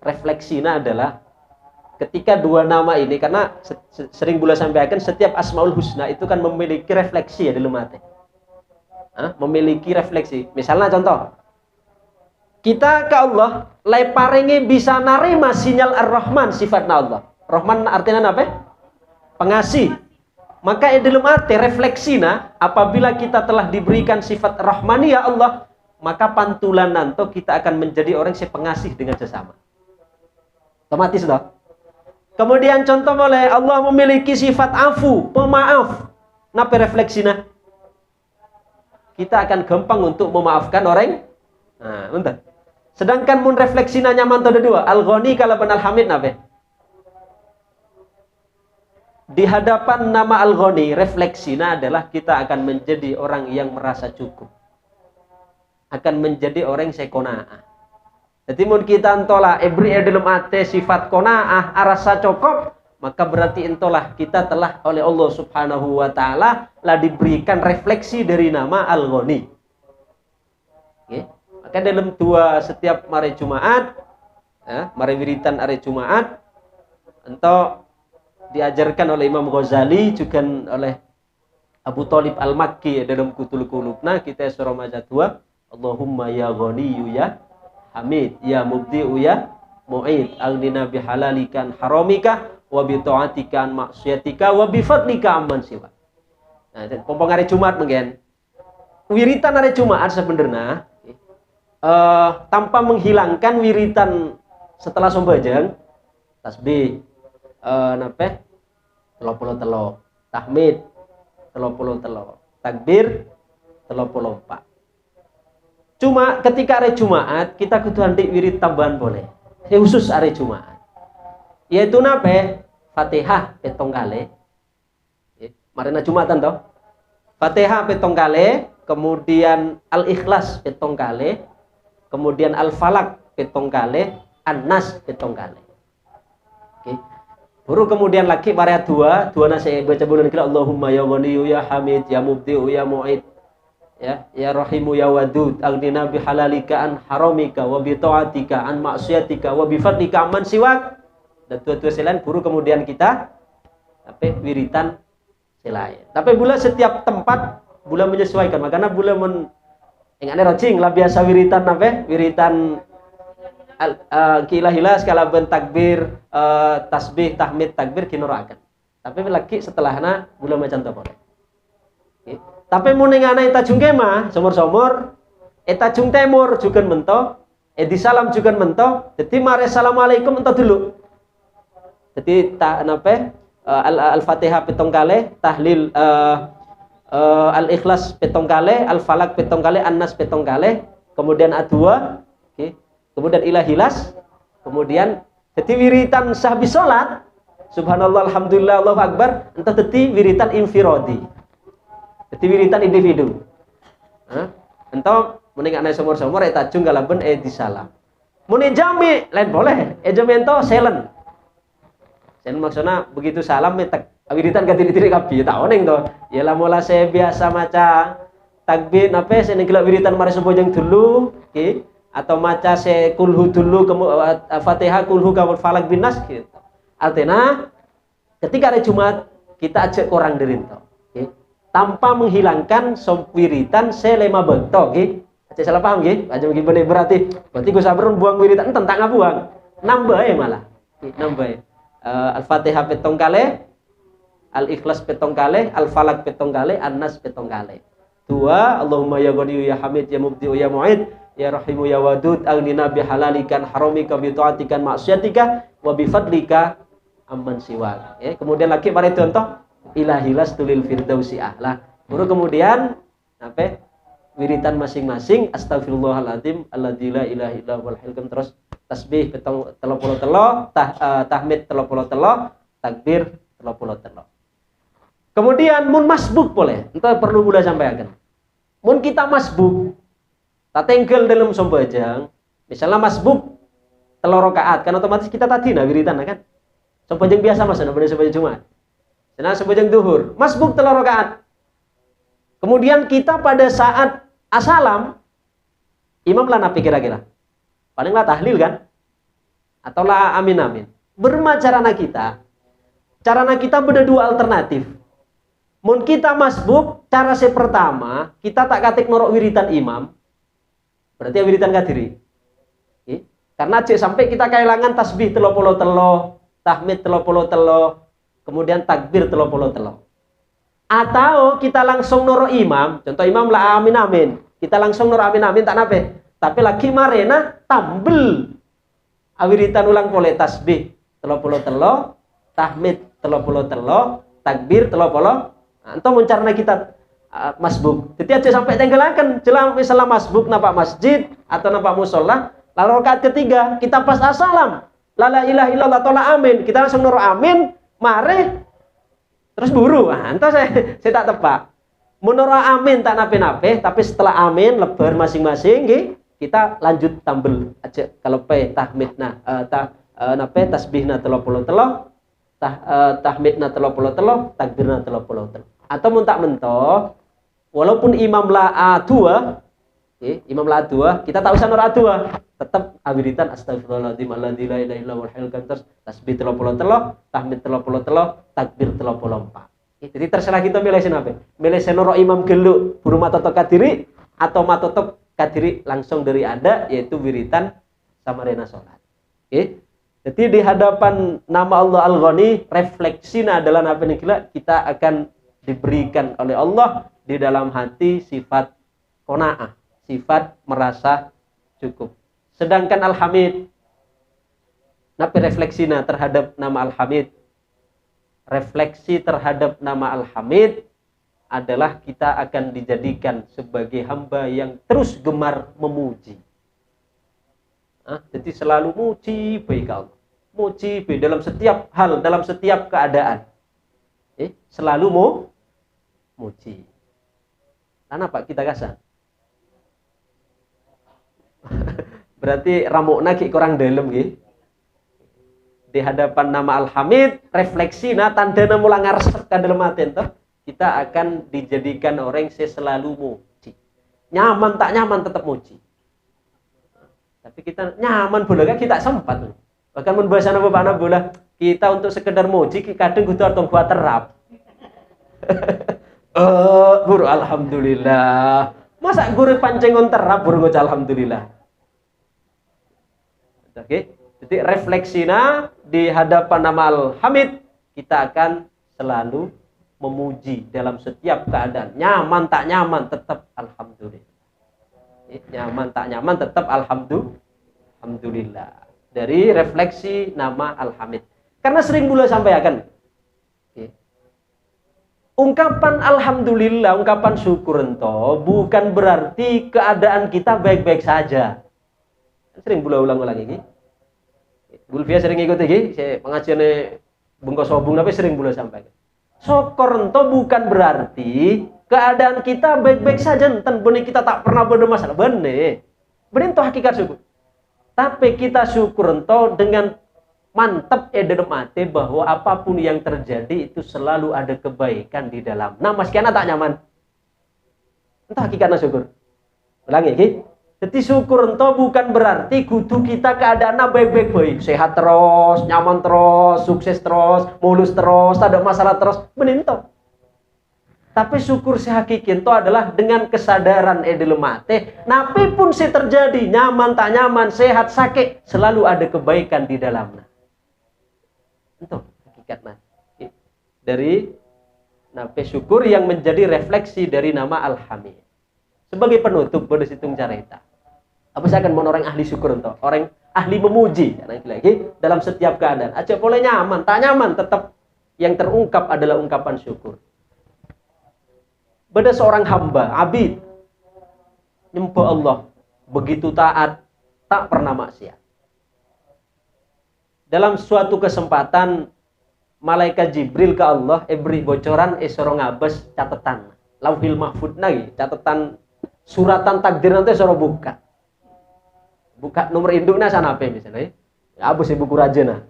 Refleksinya adalah ketika dua nama ini, karena sering bula sampaikan setiap Asmaul Husna itu kan memiliki refleksi ya dalam hati. Memiliki refleksi. Misalnya contoh, kita ke Allah leparingi bisa narima sinyal Ar-Rahman sifatnya Allah. Rahman artinya apa? Pengasih. Maka dalam hati refleksina apabila kita telah diberikan sifat Rahmaniyah Allah, maka pantulan nanto kita akan menjadi orang yang pengasih dengan sesama. Otomatis toh. Kemudian contoh boleh Allah memiliki sifat afu, pemaaf. Napa refleksina? Kita akan gampang untuk memaafkan orang. Nah, bentar. Sedangkan mun refleksina nyaman tuh dua, Al-Ghani kalaban Al-Hamid napa? Di hadapan nama Al-Ghani, refleksina adalah kita akan menjadi orang yang merasa cukup. Akan menjadi orang yang qanaah. Jadi mun kita entolah ebri dalam ate sifat qanaah arasa cukup, maka berarti entolah kita telah oleh Allah Subhanahu wa taala lah diberikan refleksi dari nama Al-Ghani. Okay. Maka dalam setiap mari Jumat, mari wiritan hari Jumat, ento diajarkan oleh Imam Ghazali juga oleh Abu Thalib Al-Makki dalam Kutul Qulubna kita surah majadwa Allahumma ya Ghaniyu ya Hamid ya Mubdi'u ya Mu'id aghnina bihalalikan haramika wa bi ta'atika an maksiatika wa bi fadlika amman siwa. Nah, pompong hari Jumat mungkin. Wiritan hari Jumat sebenarnya tanpa menghilangkan wiritan setelah sombajeng tasbih napa? 33 tahmid 33 takbir 34. Cuma ketika hari Jumat kita kudu andik wirid tambahan boleh. Khusus hari Jumat. Yaitu napa? Fatihah petong kali. Marina Jumatan toh. Fatihah petong kali, kemudian Al-Ikhlas petong kali, kemudian Al-Falak petong kali, An-Nas petong kali. Oke. Baru kemudian lagi variat dua nasi baca bulan kira Allahumma ya Ghaniyu ya Hamid ya Mubdi'u ya Mu'id. Ya Rahimu ya Wadud aghnina bihalalika an haramika wa bi ta'atika an maksiatika wa bi fadlika amman siwak. Dan dua selain baru kemudian kita wiritan selain. Tapi bula setiap tempat bula menyesuaikan. Makanya bula ingane rocing lah biasa wiritan wiritan kilah skala ben takbir tasbih tahmid takbir kinurakan. Tapi lagi setelahnya bula macam tu boleh. Okay. Tapi mun ning ana Tajung Kema, somor-somor, Tajung Timur juga mento, di salam juga mento. Jadi mare assalamualaikum ento dulu. Jadi Al-Fatihah petong kali, tahlil Al-Ikhlas petong kali, Al-Falak petong kali, An-Nas petong kali, kemudian A2, okay. Kemudian Ilahilas, kemudian jadi wiritan sahbi salat, subhanallah alhamdulillah Allahu akbar, ento dadi wiritan infiradi. Jadi wiritan individu. Ento mending ana somor-somor tajung kalaben disalam. Mun jami lain boleh. Jami ento silent. Silent maksudnya begitu salam metek wiritan ka diri-diri kabeh tak oneng to. Ya lah mula saya biasa maca takbir napa saya ngelak wiritan mari sembojong dulu, nggih. Atau maca saya kulhu dulu Fatihah kulhu kawal falak binas gitu. Artinya ketika hari Jumat kita ajak orang derinto, okay? Tanpa menghilangkan wiritan selema bento, okay? Aja salah paham, okay? Aja begini berarti gue sabar buang wiritan tentang nggak buang, nambah ya malah, okay? Nambah. Al-Fatihah petong kali, Al-Ikhlas petong kali, Al-Falak petong kali, An-Nas petong kali. Dua, Allahumma ya Ghani ya Hamid ya Mubdi ya Mu'id ya Rahimu ya Wadud aghnina bihalalikan haramika bi ta'atikan maksiatika wa bi fadlika amman siwak. Ya, kemudian lagi mari contoh ilahilas tulil firdausi ahlah. Baru kemudian apa? Wiritan masing-masing astagfirullahaladzim alladzi la ilaha illa huwal hayyul terus tasbih petong 33 tahmid 33 takbir 33. Kemudian mun masbuk boleh. Itu perlu gula sampaikan. Mun kita masbuk tak tinggal dalam sombajang, misalnya masbuk telur rakaat kan otomatis kita tadi nah wiritan kan. Sombajang biasa Mas, pada sombajang Jumat. Nah, sombajang duhur, masbuk telur rakaat. Kemudian kita pada saat asalam imam lah napi kira-kira. Paling lah tahlil kan? Atau lah amin-amin. Bermacarana kita. Carana kita beda dua alternatif. Mun kita masbuk, cara saya pertama, kita tak katik norok wiritan imam. Berarti wiritan kadiri. Okay. Karena cek sampai kita kehilangan tasbih 33, tahmid 33, kemudian takbir 33. Atau kita langsung norok imam, contoh imam lah amin amin. Kita langsung norok amin amin tak nape. Tapi lagi marena tambel. Awiritan ulang boleh tasbih 33, tahmid 33, takbir 30. Entah mencarna kita masbuk. Jadi aja sampai tenggelakan jelang misalnya masbuk nampak masjid atau nampak musola, lalu rakaat ketiga kita pas asalam, la ilaha illallah tola amin, kita langsung nurut amin, mare terus buru. Entah saya tak tepak. Menurut amin tak nape-nape, tapi setelah amin lebar masing-masing, kita lanjut tambel aja kalau pe tahmidna nape tasbihna 33, tahmidna 33, takbirna 33. Atau muntak mentoh walaupun imam la A2, imam la A2, kita tak usah nur A2, tetap awiritan astagfirullahaladzim alladzi la ilaha illa huwal hayyul qayyum terus tasbih 33, tahmid 33, takbir 34. Jadi terserah kita milih apa. Milih senoro imam geluk buru matotok kadiri atau matotok kadiri langsung dari ada yaitu wiritan sama rena salat. Jadi di hadapan nama Allah Al-Ghani refleksinya adalah apa nih kita akan diberikan oleh Allah di dalam hati sifat qanaah, sifat merasa cukup. Sedangkan Al-Hamid, napi refleksina terhadap nama Al-Hamid, refleksi terhadap nama Al-Hamid adalah kita akan dijadikan sebagai hamba yang terus gemar memuji. Jadi selalu muji baik Allah, muji baik dalam setiap hal, dalam setiap keadaan. Selalu muji. Kenapa kita kasar? Berarti ramukna ki kurang dalam nggih. Di hadapan nama Al-Hamid, refleksina tandana mulang ngaresep ka dalem ati ento, kita akan dijadikan orang yang selalu muji. Nyaman tak nyaman tetap muji. Tapi kita nyaman bola kan kita sempat. Bahkan mun bahasa bapak bola, kita untuk sekedar muji kadang kudu arep buat terap. Guru alhamdulillah. Masa guru pancengon terap guru ngucap alhamdulillah. Oke. Jadi refleksina di hadapan nama Al-Hamid kita akan selalu memuji dalam setiap keadaan. Nyaman tak nyaman tetap alhamdulillah. Nyaman tak nyaman tetap alhamdulillah. Dari refleksi nama Al-Hamid. Karena sering pula sampaikan ungkapan alhamdulillah, ungkapan syukur ento bukan berarti keadaan kita baik-baik saja. Sering pula ulang-ulang ini. Bulvia sering ikut iki, saya pengajiannya bungkus sobung tapi sering pula sampaikan. Syukur ento bukan berarti keadaan kita baik-baik saja, enten benih kita tak pernah bermasalah, benih itu hakikat syukur. Tapi kita syukur ento dengan mantap dalam hati bahwa apapun yang terjadi itu selalu ada kebaikan di dalam. Nah, meskian tak nyaman, entah hakikatnya syukur. Ulangi, okay? Jadi syukur ento bukan berarti kudu kita keadaannya baik-baik, sehat terus, nyaman terus, sukses terus, mulus terus, tak ada masalah terus, benih ento. Tapi syukur si hakiki itu adalah dengan kesadaran dalam hati, napi pun si terjadi, nyaman tak nyaman, sehat sakit, selalu ada kebaikan di dalamnya. Itu hakikatnya. Dari napi syukur yang menjadi refleksi dari nama Al-Hamid. Sebagai penutup, boleh hitung cerita. Apa saya akan mau orang ahli syukur itu, orang ahli memuji, lagi dalam setiap keadaan. Aja boleh nyaman, tak nyaman, tetap yang terungkap adalah ungkapan syukur. Beda seorang hamba, abid, nyembah Allah, begitu taat, tak pernah maksiat. Dalam suatu kesempatan, malaikat Jibril ke Allah, beri bocoran, sorong ngabes catatan, lauhil mahfud lagi, catatan suratan takdir nanti sorong buka nomor induknya sana apa misalnya, abis buku rajana.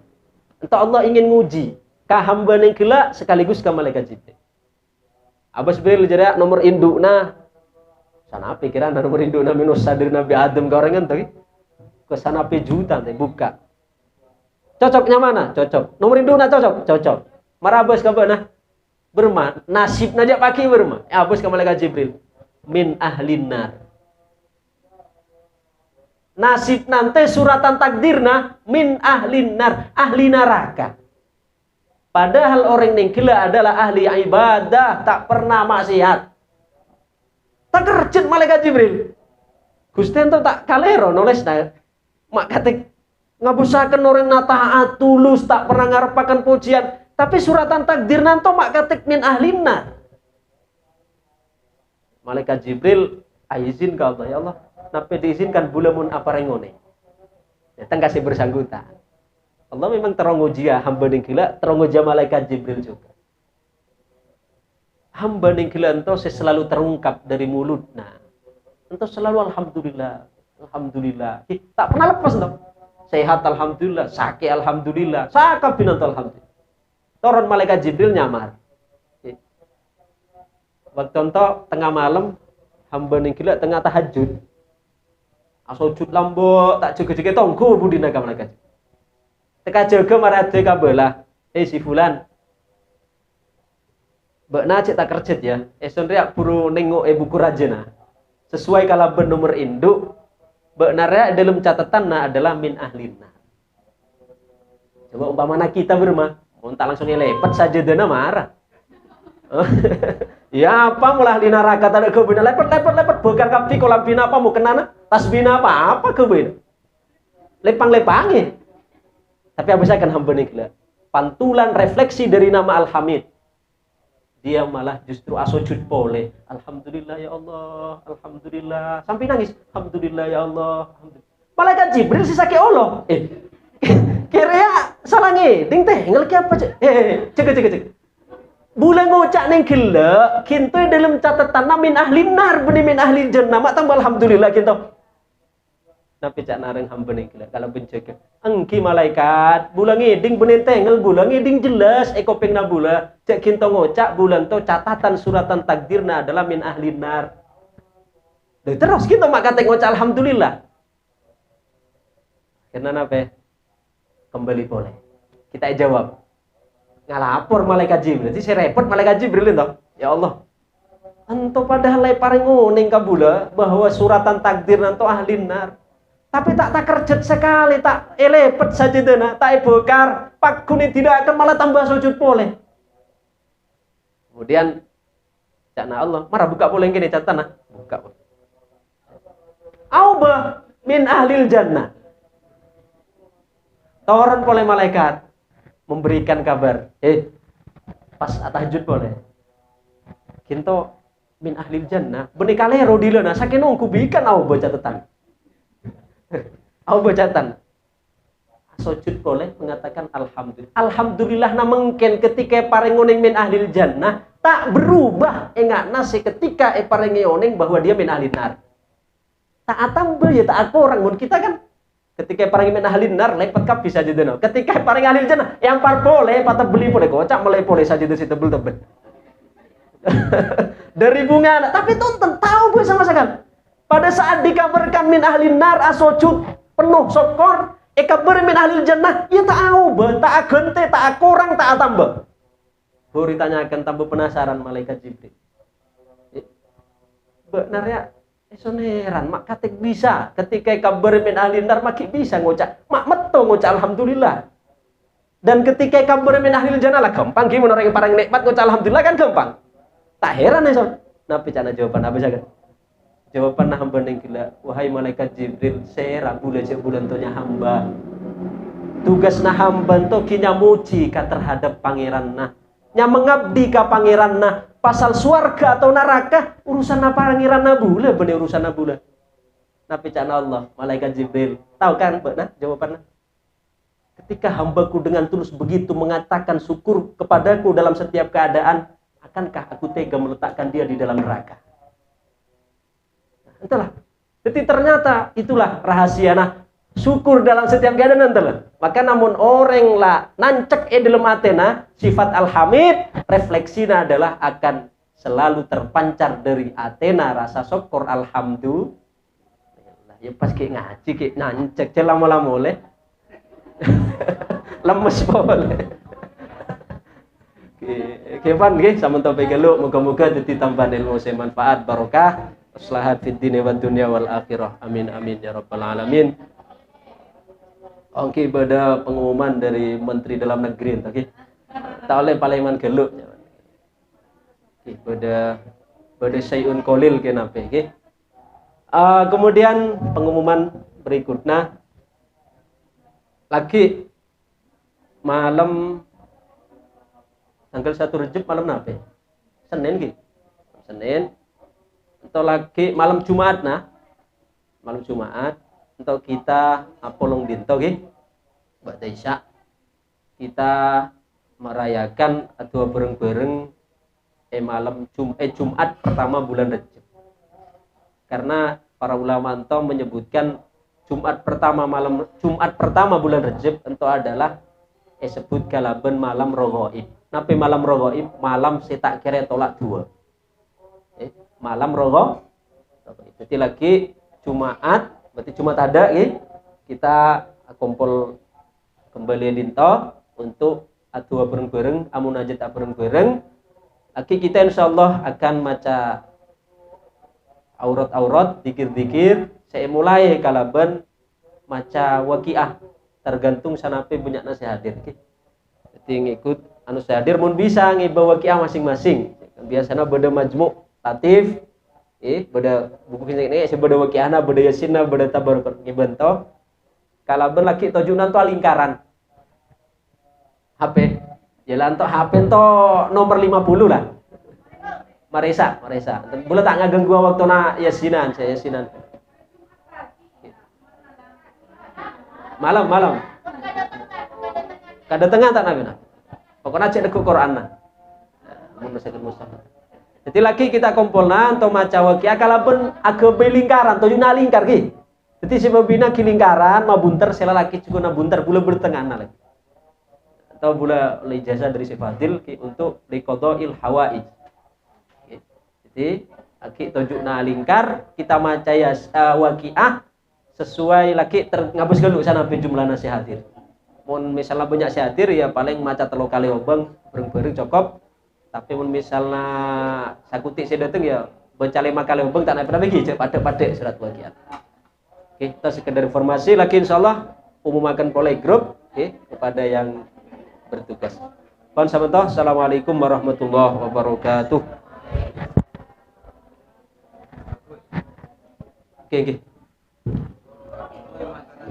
Entah Allah ingin nguji, kah hamba yang gila sekaligus ke malaikat Jibril. Abas beri jadi nomor indukna sana pikiran nomor indukna minus sadir Nabi Adam gorengan tuh ke sana juta teh buka cocoknya mana cocok nomor indukna cocok marabas ka beunah berma nasib najak paki berma abas ka malaikat Jibril min ahlin nar nasib nanti suratan takdirna min ahlin nar ahli neraka. Padahal orang yang gila adalah ahli ibadah, tak pernah maksiat. Tak kerjet malaikat Jibril. Gusti ento tak kalero nulis mak katik ngabusaken orang na taat tulus, tak pernah ngarepaken pujian, tapi suratan takdir nanto mak katik min ahlinna. Malaikat Jibril izin ke Allah, ya Allah, napa diizinkan bulamun apa rengone. Datang kasih bersangkutan. Allah memang teronguji hamba yang gila, teronguji malaikat Jibril juga. Hamba yang gila itu selalu terungkap dari mulutnya. Itu selalu alhamdulillah, alhamdulillah. Tak pernah lepas dong. Sehat alhamdulillah, sakit alhamdulillah, sakit binat alhamdulillah. Turun malaikat Jibril nyamar. Waktu itu tengah malam, hamba yang gila tengah tahajud. Asojud lambok, tak juga-juga tonggo budina malaikat. Teka jaga marade kabelah. Si fulan. Mbak Najib tak kerjet ya. Eson riak buru nengok buku rajana. Sesuai kalaban nomor induk. Mbak Narya dalam catatan adalah min ahlina. Coba umpamana kita bermah. Montak langsung lepat saja dana marah. Ya apa mulah ahli neraka tak ada kebina lepat bokar kapti kolam bina apa mau kenana tasbina apa kebina lepang-lepangi. Tapi apa saya akan hamba gila. Pantulan refleksi dari nama Al-Hamid. Dia malah justru asojud boleh. Alhamdulillah ya Allah. Alhamdulillah. Sampai nangis. Alhamdulillah ya Allah. Malaikat Jibril si sakit Allah. Kira ya salah ngeding teh. Ngelki apa cek. Cek. Bulan ngocak neng gila. Kinto dalam catatan min ahli nar. Benih min ahli jannah. Mak tambah alhamdulillah kinto. Nabi cak nareng hamba nih gila kalau benjek engki malaikat bulan ngiding bener tengel bulan ngiding jelas ekopeng na bula cak kinto ngocak bulan to catatan suratan takdirna adalah min ahli nar. Terus kinto mak kata ngocak alhamdulillah. Karena apa? Kembali boleh. Kita jawab. Ngalapor malaikat Jibril. Jadi saya repot malaikat Jibril itu. Ya Allah. Ento padahal lai paring nguning kabula bahwa suratan takdir nanto ahli nar. Tapi tak kerjet sekali, tak elepet saja dana, tak bokar, pak kuning tidak akan malah tambah sujud boleh. Kemudian, cakna Allah, marah buka boleh gini catatan, buka. Auba min ahlil jannah. Tawaran oleh malaikat memberikan kabar, pas tahajud boleh. Kinto min ahlil jannah, benikale rodilana, saking nunggu bikan auba catatan. Aku bacatan sujud boleh mengatakan alhamdulillah. Alhamdulillah na mungkin ketika paring nguning min ahlil jannah tak berubah engakna seketika parengi oneng bahwa dia min ahli nar. Tak atamba ya tak aku orang mun kita kan ketika parengi min ahli nar lepat kap bisa jadi no. Ketika parengi ahli jannah yang par boleh patah beli boleh kocak mulai boleh saja itu si tebel-tebel. Dari bunga anak. Tapi tonton tahu bu sama sekali. Pada saat dikabarkan min ahli nar asojud penuh sokor, kabar min ahli jannah, ya tak tahu, tak agente, tak kurang, tak tambah. Bu ditanyakan tambah penasaran malaikat Jibril. Benar ya, heran, mak katek bisa. Ketika kabar min ahli nar makin bisa ngocak, mak meto ngocak alhamdulillah. Dan ketika kabar min ahli jannah lah gampang, gimana orang yang parang nikmat ngocak alhamdulillah kan gampang. Tak heran ya son. Nabi cana jawaban apa saja? Jawaban hamba yang gila. Wahai malaikat Jibril, saya bulan sebulan tonya hamba. Tugas nah hamba to kinya muji ka terhadap pangeran nah. Nya mengabdi ka pangeran nah. Pasal surga atau neraka urusan na pangeran nah bula bener urusan nah bula. Nabi cana Allah, malaikat Jibril. Tahu kan nah jawabannya? Ketika hambaku dengan tulus begitu mengatakan syukur kepadaku dalam setiap keadaan, akankah aku tega meletakkan dia di dalam neraka? Entahlah. Jadi ternyata itulah rahasia nah syukur dalam setiap keadaan entahlah. Maka namun orang lah nancek dalam atena sifat alhamid refleksinya adalah akan selalu terpancar dari atena rasa syukur alhamdulillah. Ya pas kayak ngaji kayak nancek lama-lama oleh lemes boleh. Kepan nggih sampeyan topik lu muga-muga dadi tambahan ilmu sing manfaat barokah maslahat fid dini wad dunya wal akhirah. Amin amin ya rabbal alamin. Oke, pada pengumuman dari Menteri Dalam Negeri oke. Tak oleh Palembang geluk. Oke, pada Syai'un Kolil kenapa oke. Kemudian pengumuman berikutnya lagi malam tanggal 1 Rejab malam apa? Senin gitu. Senin. Atau lagi malam Jumat nah. Malam Jumat untuk kita apolong dinto gitu. Ba'da Isya. Kita merayakan atau bareng-bareng malam Jumat pertama bulan Rejab. Karena para ulama ento menyebutkan Jumat pertama bulan Rejab itu adalah disebut kalaban malam Raghaib. Napi malam Raghaib malam saya tak kira tolak dua. Malam Raghaib. Jadi lagi Jumat, berarti Jumat ada kita kumpul kembali dinto untuk adua bareng-bareng, amun aja tak bareng-bareng. Lagi kita insyaallah akan maca aurat-aurat, dikir-dikir. Saya mulai kalaban maca waqiah tergantung sanape banyak nasihat hadir. Jadi ngikut anu saya hadir mun bisa ngibawa waqiah masing-masing. Biasanya beda majmu' latif, beda buku ini beda waqiahna, beda yasinna, beda tabarruk ngibanto. Kalaban lagi tujuan to lingkaran. HP. Jalan to HP to nomor 50 lah. Marisa. Boleh tak ngageng gua waktu na yasinan, saya yasinan. Malam. Kada tengah tak nabi na. Pokoknya cek deku Quran na. Mun masih musaf. Jadi lagi kita kumpulna untuk maca waqiah kalaupun agak lingkaran, tujuh na lingkar ki. Jadi sebabina ki lingkaran mabunter sela laki cukup na bunter bula bertengah na lagi. Atau bula ijazah dari Syifadil ki untuk liqada'il hawaij. Jadi lagi tujuh na lingkar kita maca waqiah sesuai lagi ngapus dulu sana jumlah nasihat hadir. Mun misalnya banyak hadir ya paling maca telu kali obeng bareng-bareng cukup. Tapi mun misalnya sakuti saya datang ya baca 5 kali obeng tak naik lagi pada surat waqiah. Oke, kita sekedar informasi lagi insyaallah umumakan polai grup kepada yang bertugas. Assalamualaikum warahmatullahi wabarakatuh. Oke.